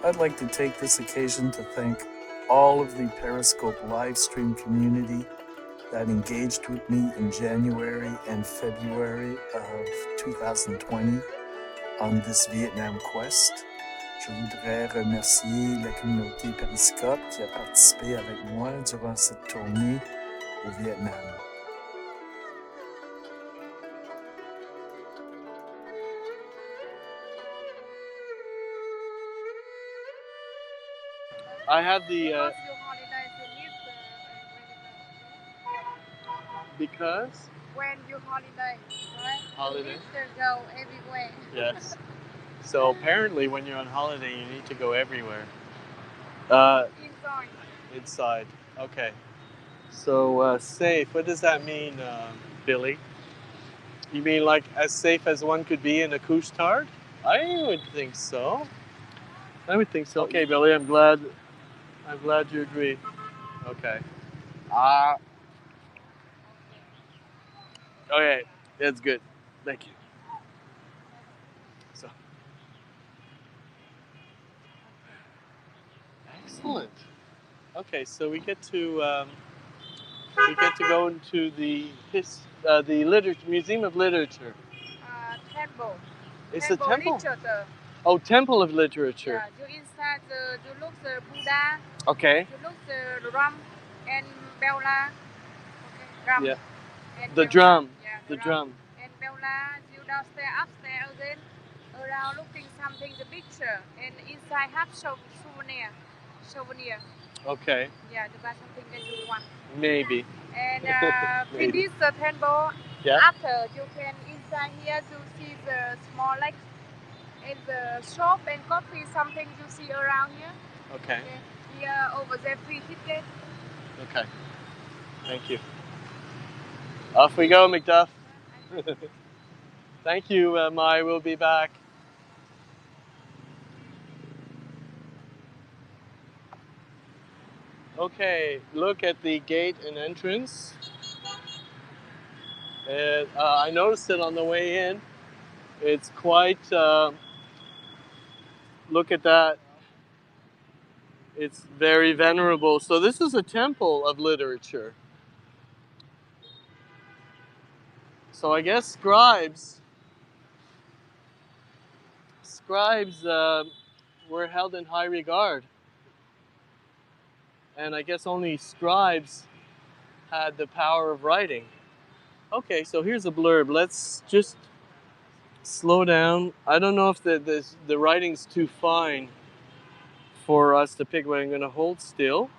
I'd like to take this occasion to thank all of the Periscope live stream community that engaged with me in January and February of 2020 on this Vietnam quest. Je voudrais remercier la communauté Periscope qui a participé avec moi durant cette tournée au Vietnam. I had the Because your holidays in this because when you holiday, right? Holiday. You need to go everywhere. Yes. So apparently, when you're on holiday, you need to go everywhere. Inside. Inside. Okay. So safe. What does that mean, Billy? You mean like as safe as one could be in a couche-tard? I would think so. I would think so. Okay, Billy. I'm glad you agree. Okay. Okay. That's good. Thank you. So. Excellent. Okay, so we get to go into the Museum of Literature. Temple. It's a temple. Literature. Oh, Temple of Literature. Yeah, you inside you look the Buddha. Okay. You look the drum and Bella. Okay, drum. Yeah. And The Bella. drum. Yeah, the drum. And Bella, you downstairs, upstairs again. Around looking something the picture and inside have souvenir. Okay. Yeah, to buy something that you want. Maybe. And Maybe. finish the temple. Yeah. After you can inside here to see the small lake and the shop and coffee. Something you see around here. Okay. Here over there free ticket. Okay. Thank you. Off we go, McDuff. Thank you, Mai. We'll be back. Okay, look at the gate and entrance. And, I noticed it on the way in. It's quite, look at that. It's very venerable. So this is a temple of literature. So I guess scribes were held in high regard. And I guess only scribes had the power of writing. Okay, so here's a blurb. Let's just slow down. I don't know if the writing's too fine for us to pick, but I'm going to hold still.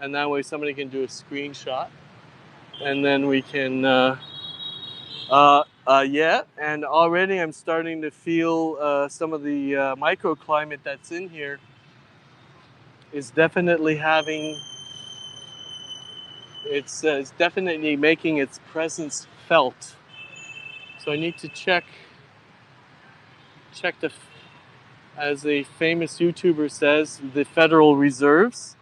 And that way somebody can do a screenshot. And then we can, yeah. And already I'm starting to feel some of the microclimate that's in here is definitely it's definitely making its presence felt. So I need to check as a famous YouTuber says, the Federal Reserves.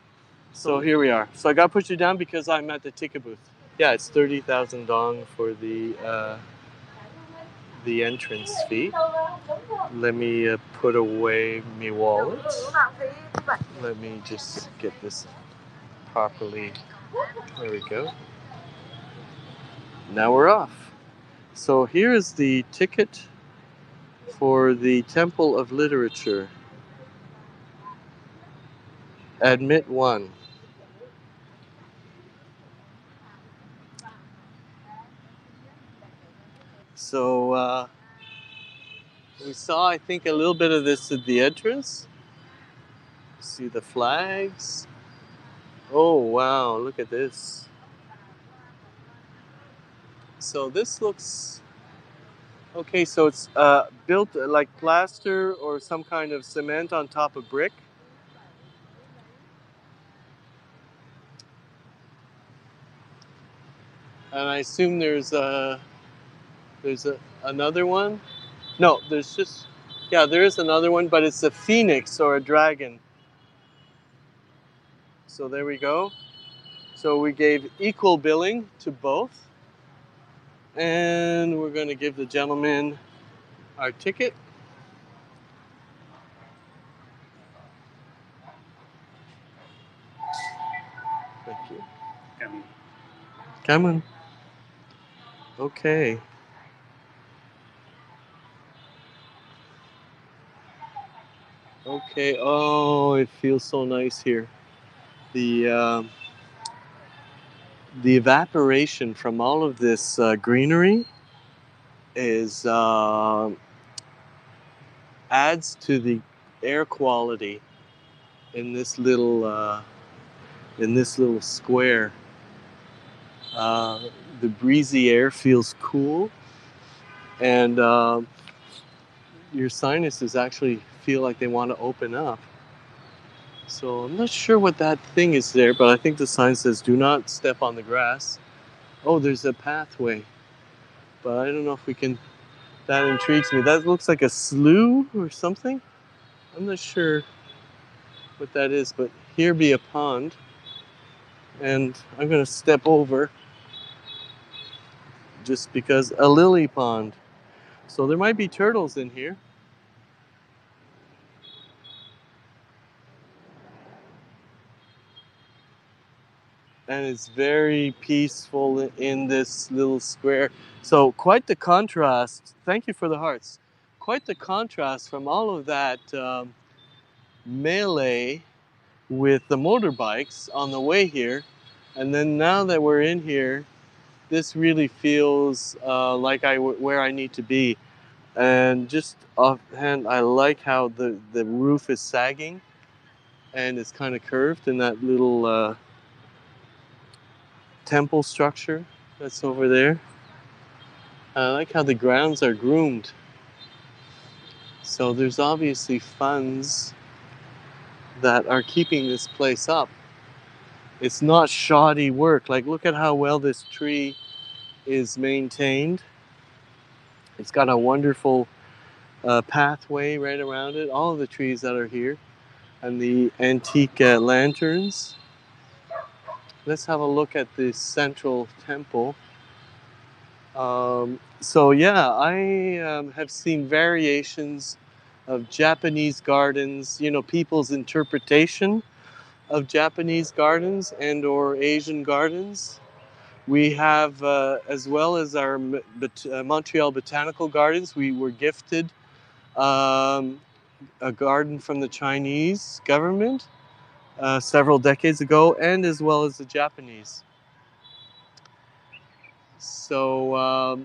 So here we are. So I got to put you down because I'm at the ticket booth. Yeah, it's 30,000 dong for the entrance fee. Let me put away my wallet. Let me just get this properly. There we go. Now we're off. So here is the ticket for the Temple of Literature. Admit 1. So we saw, I think, a little bit of this at the entrance. See the flags. Oh, wow, look at this. So this looks... Okay, so it's built like plaster or some kind of cement on top of brick. And I assume there's another one. No, there's just... Yeah, there is another one, but it's a phoenix or a dragon. So there we go. So we gave equal billing to both. And we're going to give the gentleman our ticket. Come on. Okay. Okay. Oh, it feels so nice here. The the evaporation from all of this greenery is adds to the air quality in this little square. Uh, the breezy air feels cool, and your sinuses actually feel like they want to open up. So I'm not sure what that thing is there, but I think the sign says "Do not step on the grass." Oh, there's a pathway, but I don't know if we can. That intrigues me. That looks like a slough or something. I'm not sure what that is, but here be a pond, and I'm gonna step over just because a lily pond. So there might be turtles in here. And it's very peaceful in this little square. So quite the contrast. Thank you for the hearts. Quite the contrast from all of that melee with the motorbikes on the way here, and then now that we're in here, this really feels like where I need to be. And just offhand, I like how the roof is sagging and it's kind of curved in that little temple structure that's over there. I like how the grounds are groomed. So there's obviously funds that are keeping this place up. It's not shoddy work. Like, look at how well this tree is maintained. It's got a wonderful pathway right around it. All of the trees that are here, and the antique lanterns. Let's have a look at the central temple. So yeah, I have seen variations of Japanese gardens, people's interpretation of Japanese gardens and or Asian gardens. We have, as well as our Montreal Botanical Gardens, we were gifted um, a garden from the Chinese government several decades ago, and as well as the Japanese. So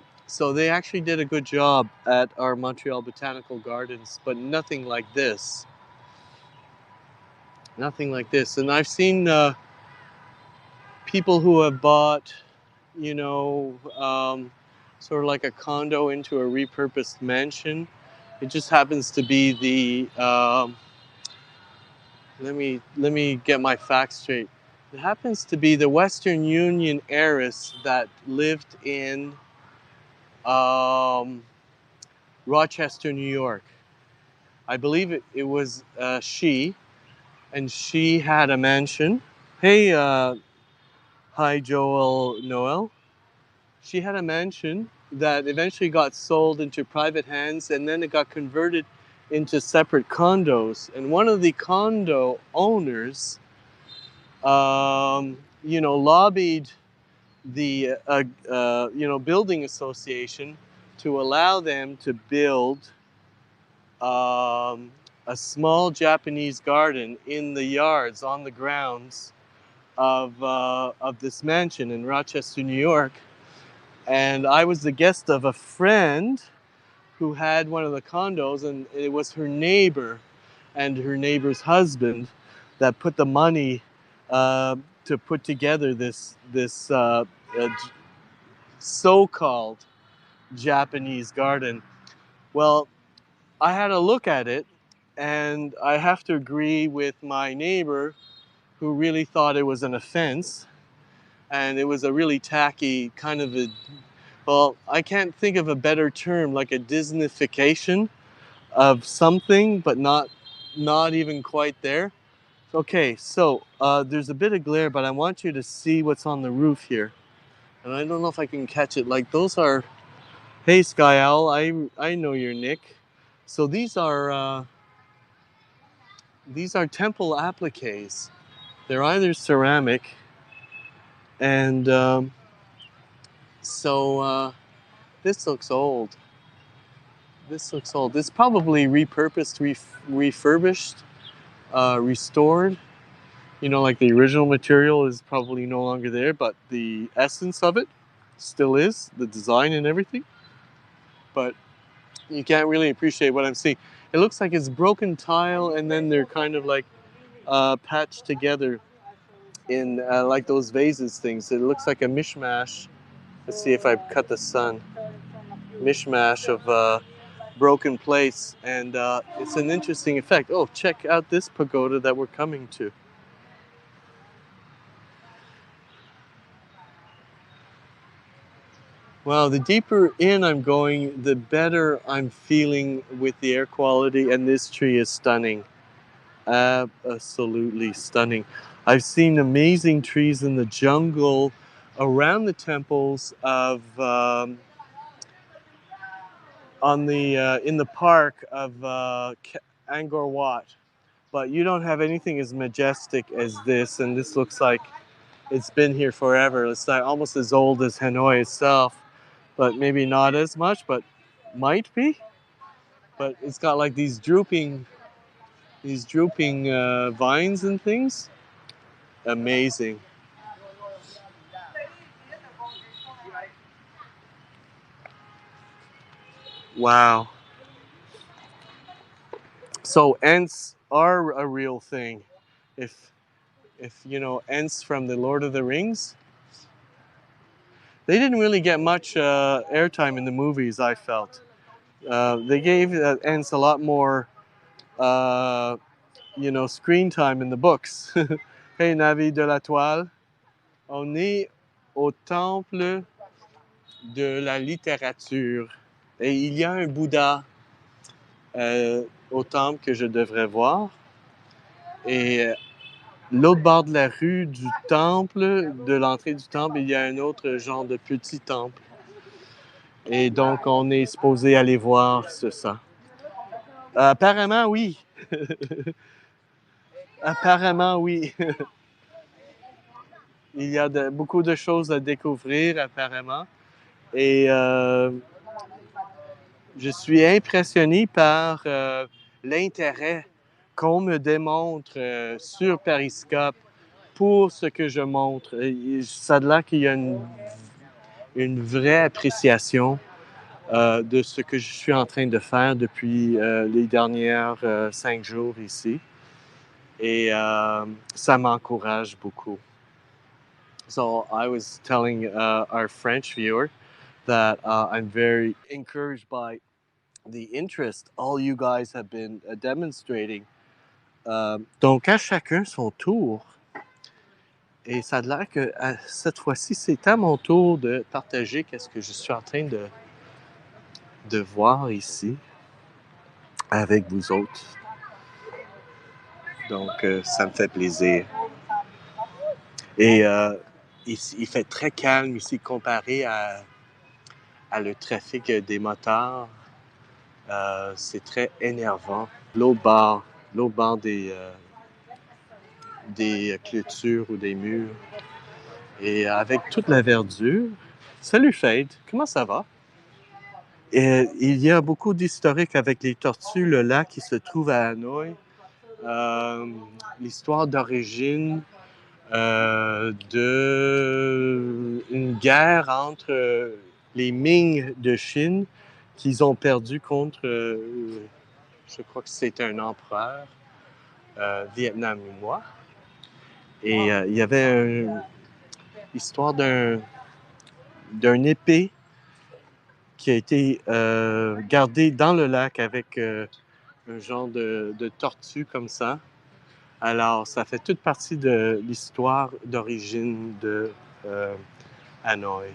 they actually did a good job at our Montreal Botanical Gardens, but nothing like this. Nothing like this. And I've seen people who have bought, you know, um, sort of like a condo into a repurposed mansion. It just happens to be let me get my facts straight. It happens to be the Western Union heiress that lived in um, Rochester, New York. I believe it was she, and she had a mansion. Hey, hi, Joel Noel. She had a mansion that eventually got sold into private hands, and then it got converted into separate condos. And one of the condo owners, lobbied the building association to allow them to build a small Japanese garden in the yards on the grounds of this mansion in Rochester, New York. And I was the guest of a friend who had one of the condos, and it was her neighbor and her neighbor's husband that put the money to put together this so-called Japanese garden. Well, I had a look at it, and I have to agree with my neighbor who really thought it was an offense, and it was a really tacky kind of well, I can't think of a better term, like a Disneyfication of something, but not even quite there. Okay, so there's a bit of glare, but I want you to see what's on the roof here. And I don't know if I can catch it. Like, those are, hey Sky Owl, I know you're Nick. So these are temple appliques. They're either ceramic, and So this looks old. This looks old. It's probably repurposed, refurbished, restored. You know, like the original material is probably no longer there, but the essence of it still is, the design and everything. But you can't really appreciate what I'm seeing. It looks like it's broken tile, and then they're kind of like patched together in like those vases things. It looks like a mishmash. Let's see if I cut the sun. Mishmash of broken plates, and it's an interesting effect. Oh, check out this pagoda that we're coming to. Well, the deeper in I'm going, the better I'm feeling with the air quality, and this tree is stunning. Absolutely stunning. I've seen amazing trees in the jungle around the temples of on the in the park of Angkor Wat, but you don't have anything as majestic as this, and this looks like it's been here forever. It's like almost as old as Hanoi itself, but maybe not as much, but might be. But it's got like these drooping vines and things. Amazing. Wow. So ants are a real thing. If if you know ants from the Lord of the Rings, they didn't really get much airtime in the movies. I felt they gave ants a lot more, uh, screen time in the books. Hey, Navi de la Toile, on est au temple de la littérature. Et il y a un Bouddha au temple que je devrais voir. Et l'autre bord de la rue du temple, de l'entrée du temple, il y a un autre genre de petit temple. Et donc, on est supposé aller voir ça. Apparemment, oui. Apparemment, oui. Il y a beaucoup de choses à découvrir, apparemment. Et je suis impressionné par l'intérêt qu'on me démontre sur Periscope pour ce que je montre. Ça a l'air qu'il y a une vraie appréciation de ce que je suis en train de faire depuis les dernières 5 jours ici. Et ça m'encourage beaucoup. So I was telling our French viewer that I'm very encouraged by the interest all you guys have been demonstrating. Donc à chacun son tour. Et ça a l'air que cette fois-ci, c'est à mon tour de partager qu'est-ce que je suis en train de voir ici avec vous autres. Donc ça me fait plaisir. Et il fait très calme ici comparé à le trafic des motards. C'est très énervant. L'autre bord des clôtures ou des murs. Et avec toute la verdure. Salut Fade, comment ça va? Et il y a beaucoup d'historiques avec les tortues, le lac qui se trouve à Hanoï. L'histoire d'origine d'une guerre entre les Ming de Chine qu'ils ont perdu contre, je crois que c'était un empereur vietnamien. Et il y avait l'histoire d'un épée qui a été gardé dans le lac avec un genre de tortue comme ça. Alors, ça fait toute partie de l'histoire d'origine de Hanoi.